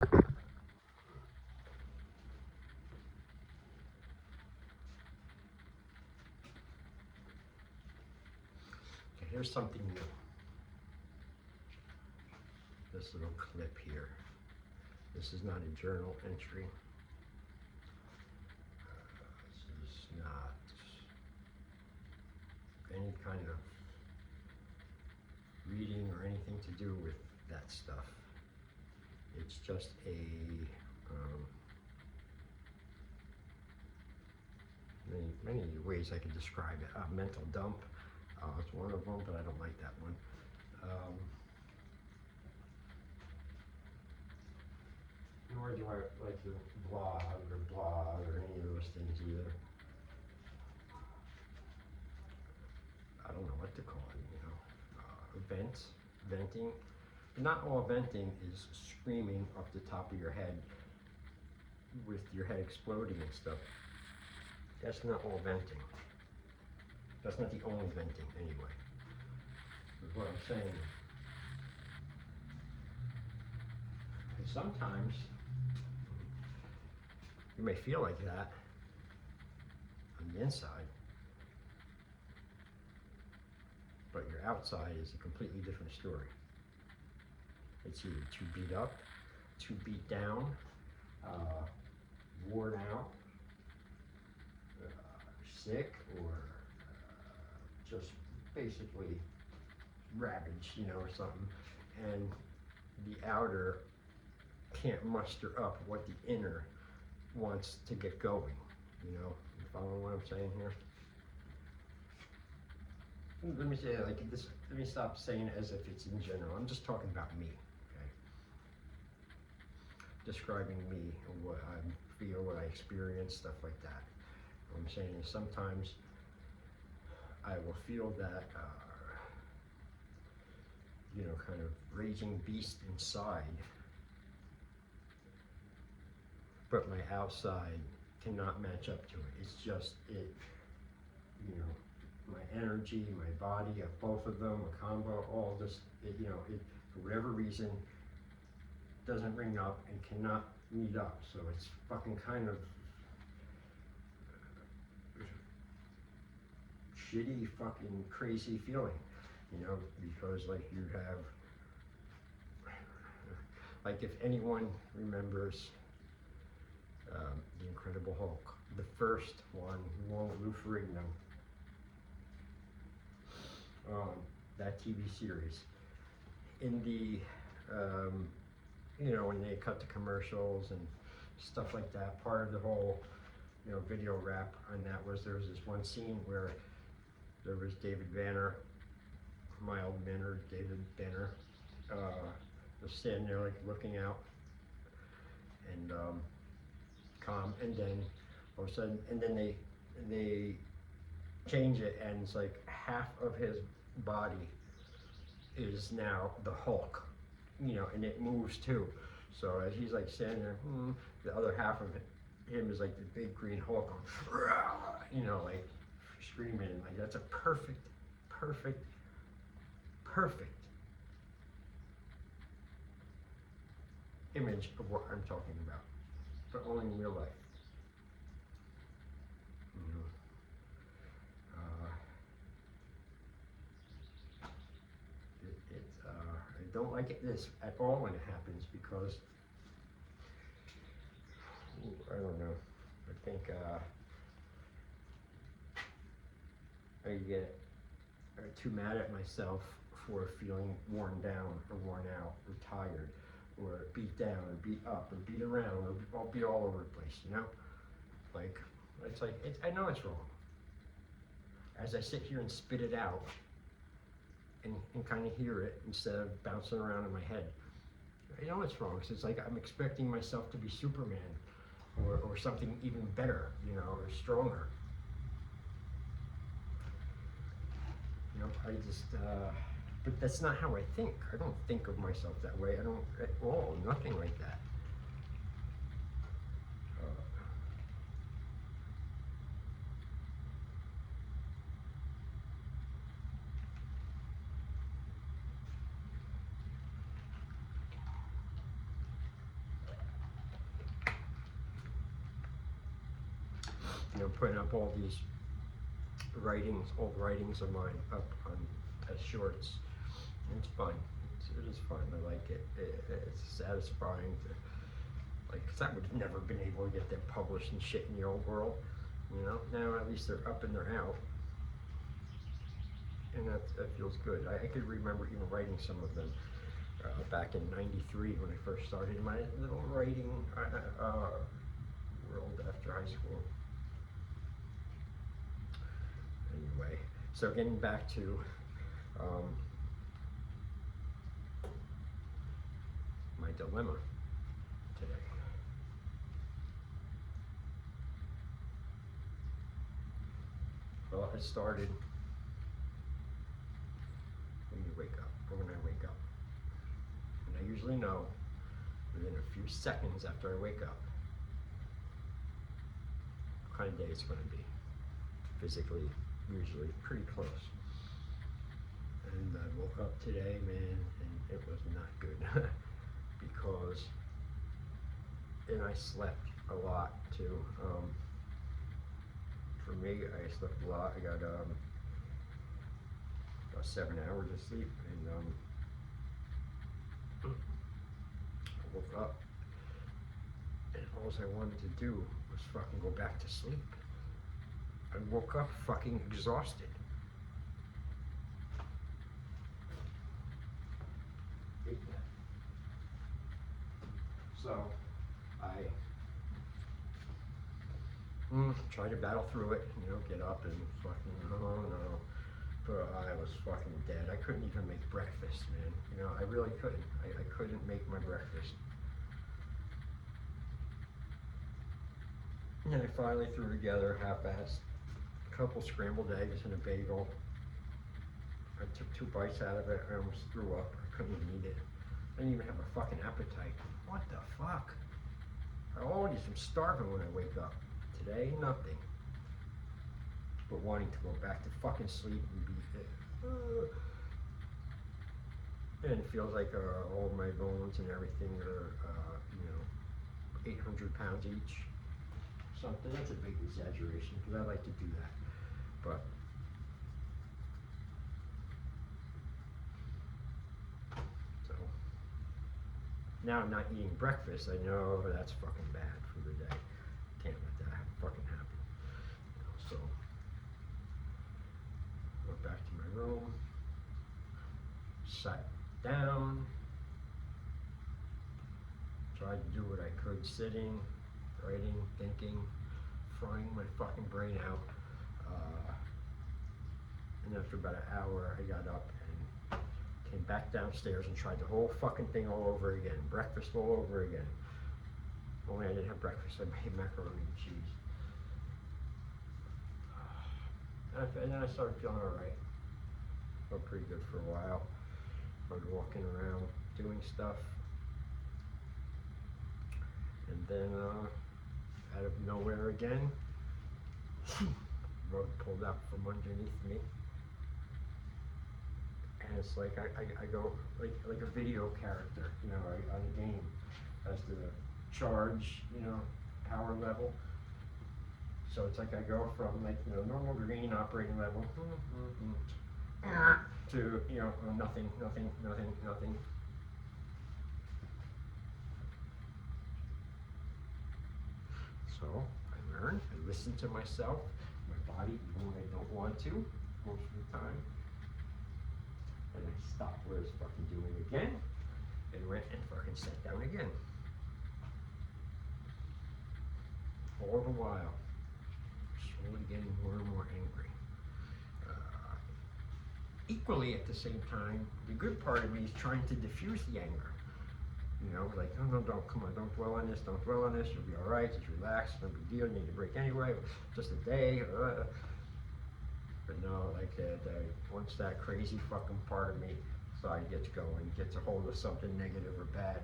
Okay, here's something new. This little clip here. This is not a journal entry. This is not any kind of reading or anything to do with that stuff. It's just many ways I could describe it. A mental dump. It's one of them, but I don't like that one. Nor do I like to blog or any of those things either. I don't know what to call it, you know. Venting. Not all venting is screaming off the top of your head with your head exploding and stuff. That's not all venting. That's not the only venting anyway. Is what I'm saying. And sometimes you may feel like that on the inside, but your outside is a completely different story. It's either too beat up, too beat down, worn out, sick, or just basically ravaged, you know, or something. And the outer can't muster up what the inner wants to get going. You know, you follow what I'm saying here? Let me say it like this. Let me stop saying it as if it's in general. I'm just talking about me, okay? Describing me and what I feel, what I experience, stuff like that. What I'm saying is sometimes I will feel that, you know, kind of raging beast inside, but my outside cannot match up to it. It's just it, you know, my energy, my body, both of them, a combo, all this, you know, it, for whatever reason, doesn't ring up and cannot meet up. So it's fucking kind of shitty, fucking crazy feeling, you know, because like you have, like if anyone remembers The Incredible Hulk, the first one, along with Lou Ferrigno, that TV series. In the, you know, when they cut the commercials and stuff like that, part of the whole, you know, video wrap on that was there was this one scene where there was David Banner, mild mannered David Banner, was standing there like looking out and calm, and then all of a sudden, and then they change it, and it's like half of his body is now the Hulk, you know, and it moves too. So as he's like standing there, the other half of him is like the big green Hulk going, you know, like screaming. Like that's a perfect image of what I'm talking about, but only in real life. You know, I don't like it this at all when it happens because I don't know. I think I get too mad at myself for feeling worn down or worn out or tired or beat down or beat up or beat around or I'll be all over the place, you know? Like, it's like, I know it's wrong. As I sit here and spit it out and kind of hear it instead of bouncing around in my head, I know it's wrong because it's like I'm expecting myself to be Superman or something even better, you know, or stronger. You know, I just, but that's not how I think. I don't think of myself that way. I don't at all, nothing like that. putting up all these writings, old writings of mine up on as shorts. It's fun. It is fun. I like it. It's satisfying to, like, 'cause I would have never been able to get them published and shit in the old world. Now at least they're up and they're out. And that feels good. I could remember even writing some of them back in '93 when I first started my little writing world after high school. Anyway, so getting back to my dilemma today. Well, it started when you wake up, or when I wake up. And I usually know within a few seconds after I wake up what kind of day it's going to be. Physically, usually pretty close. And I woke up today, man, and it was not good because, and I slept a lot too. For me, I slept a lot. I got about 7 hours of sleep, and I woke up, and all I wanted to do was fucking go back to sleep. I woke up fucking exhausted. So I tried to battle through it, get up and fucking, no. But I was fucking dead. I couldn't even make breakfast, man. I really couldn't. I couldn't make my breakfast. And I finally threw together half-assed a couple scrambled eggs and a bagel. I took 2 bites out of it. I almost threw up. I couldn't even eat it. I didn't even have a fucking appetite. What the fuck? I always am starving when I wake up. Today, nothing. But wanting to go back to fucking sleep and be and it feels like all my bones and everything are 800 pounds each. Something. That's a big exaggeration because I like to do that. But so now I'm not eating breakfast. I know that's fucking bad for the day. Can't let that fucking happen. So went back to my room, sat down, tried to do what I could sitting, writing, thinking, frying my fucking brain out. And after about an hour, I got up and came back downstairs and tried the whole fucking thing all over again. Breakfast all over again. Only I didn't have breakfast. I made macaroni and cheese. And then I started feeling alright. Felt pretty good for a while. Started walking around, doing stuff. And then, out of nowhere again, rug pulled out from underneath me. And it's like I go like a video character, on a game, as the charge, power level. So it's like I go from normal green operating level to nothing. So I learn, I listen to myself, my body, even when I don't want to, most of the time. And I stopped what I was fucking doing again, and went and fucking sat down again. All the while, slowly getting more and more angry. Equally at the same time, the good part of me is trying to diffuse the anger. Like, no, come on, don't dwell on this, you'll be alright, just relax, no big deal, you need a break anyway, just a day. But no, like once that crazy fucking part of me side gets going, gets a hold of something negative or bad,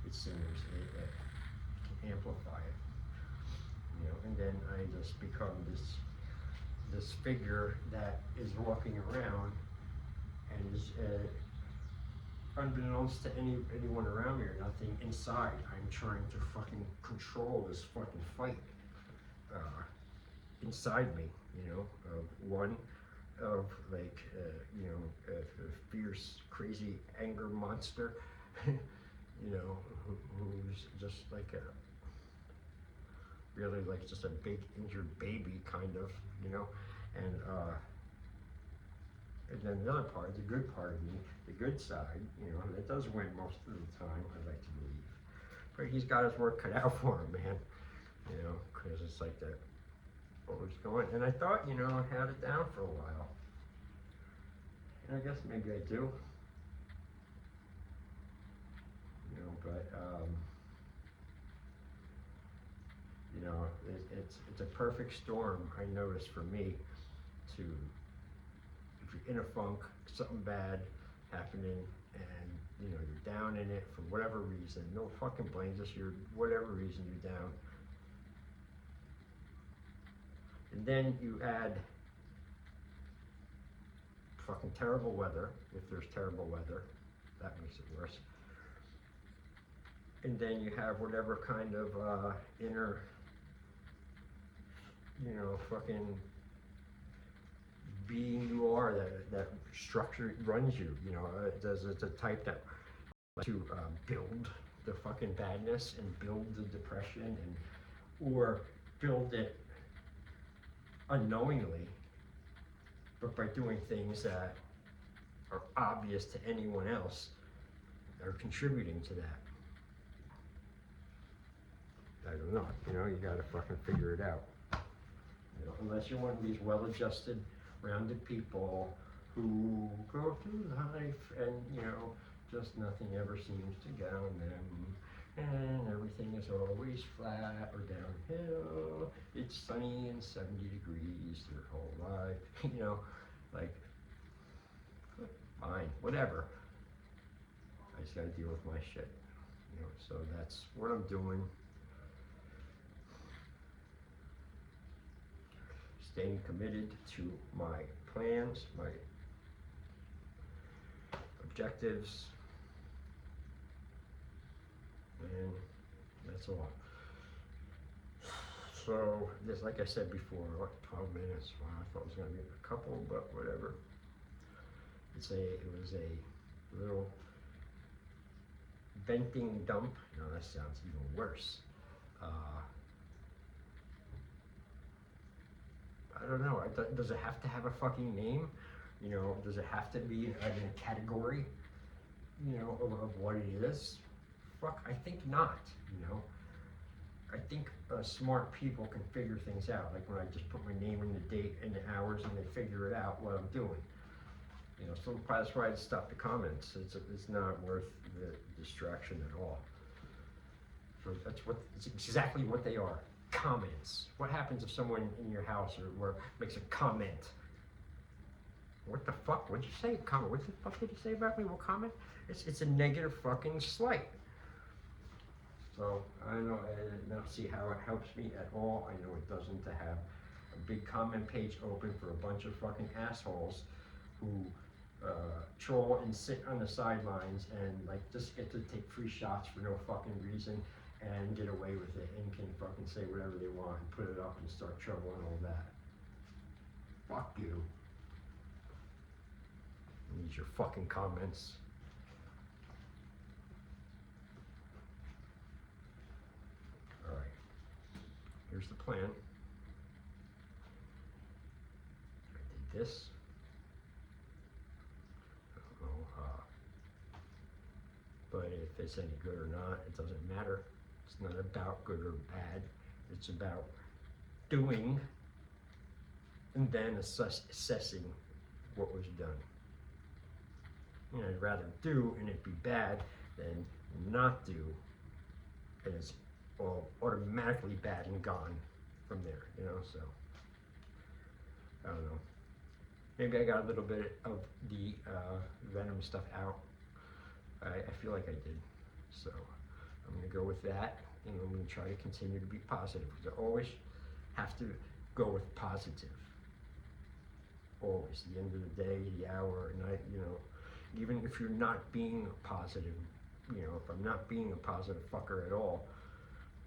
it seems it can amplify it. And then I just become this figure that is walking around and is unbeknownst to anyone around me or nothing, inside I'm trying to fucking control this fucking fight. inside me, you know, of one of like, you know, a fierce, crazy anger monster, you know, who's just like a, really like just a big injured baby kind of, you know, and then the other part, the good part of me, the good side, you know, that does win most of the time, I like to believe. But he's got his work cut out for him, man, you know, because it's like that, what was going, and I thought, you know, I had it down for a while. And I guess maybe I do, you know, but, you know, it's a perfect storm, I noticed, for me to, if you're in a funk, something bad happening, and you know you're down in it for whatever reason, no fucking blame, just your whatever reason you're down, and then you add fucking terrible weather, if there's terrible weather, that makes it worse, and then you have whatever kind of inner, you know, fucking being you are, that structure runs you, you know, it's a type that to build the fucking badness and build the depression, and or build it unknowingly, but by doing things that are obvious to anyone else that are contributing to that. I don't know, you know, you gotta fucking figure it out. You know, unless you're one of these well-adjusted, rounded people who go through life and, you know, just nothing ever seems to get on them, and everything is always flat or downhill. It's sunny and 70 degrees their whole life, you know, like, fine, whatever. I just gotta deal with my shit, you know, so that's what I'm doing. Staying committed to my plans, my objectives, and that's all. So, just like I said before, what, 12 minutes, wow, I thought it was gonna be a couple, but whatever. It was a little venting dump, no, that sounds even worse. I don't know, does it have to have a fucking name? You know, does it have to be in a category, you know, of what it is? Fuck, I think not, you know. I think smart people can figure things out, like when I just put my name and the date and the hours and they figure it out what I'm doing. You know, so that's why I stopped the comments. It's not worth the distraction at all. So it's exactly what they are. Comments. What happens if someone in your house or makes a comment? What the fuck? What'd you say? Comment. What the fuck did you say about me? What comment? It's a negative fucking slight. So I don't see how it helps me at all. I know it doesn't, to have a big comment page open for a bunch of fucking assholes who troll and sit on the sidelines and like just get to take free shots for no fucking reason and get away with it and can fucking say whatever they want and put it up and start trouble and all that. Fuck you. Need your fucking comments. Alright. Here's the plan. I did this. I don't know, but if it's any good or not, it doesn't matter. It's not about good or bad. It's about doing and then assessing what was done. You know, I'd rather do and it be bad than not do and it's all automatically bad and gone from there, you know, so I don't know. Maybe I got a little bit of the Venom stuff out. I feel like I did. So I'm gonna go with that, and I'm gonna try to continue to be positive, because I always have to go with positive. Always, the end of the day, the hour, night, you know, even if you're not being positive, you know, if I'm not being a positive fucker at all,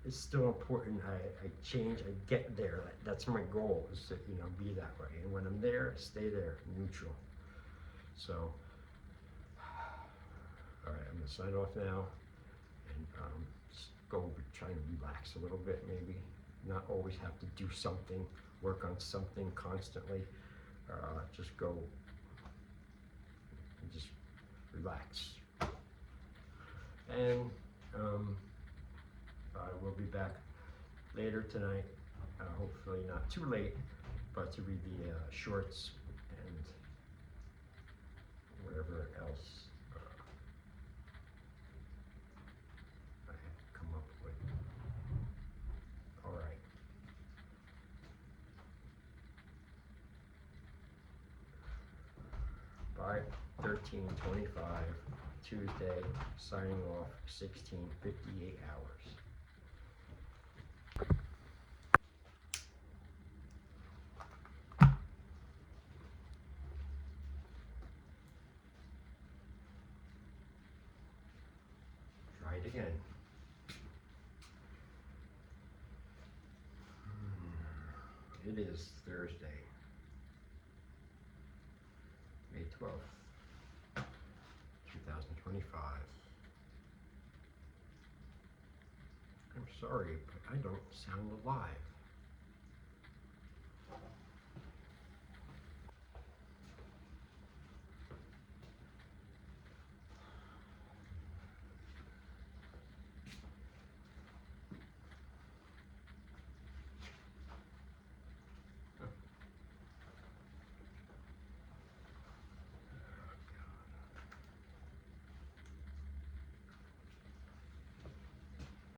it's still important. I change, I get there. That's my goal, is to, you know, be that way. And when I'm there, stay there, neutral. So, all right, I'm gonna sign off now and just go try to relax a little bit, maybe. Not always have to do something, work on something constantly. Just go and just relax. And I will be back later tonight, hopefully not too late, but to read the shorts and whatever else I have come up with. All right. By 13:25, Tuesday, signing off, 16:58 hours. Try it again. It is Thursday, May 12th, 2025. I'm sorry, but I don't sound alive.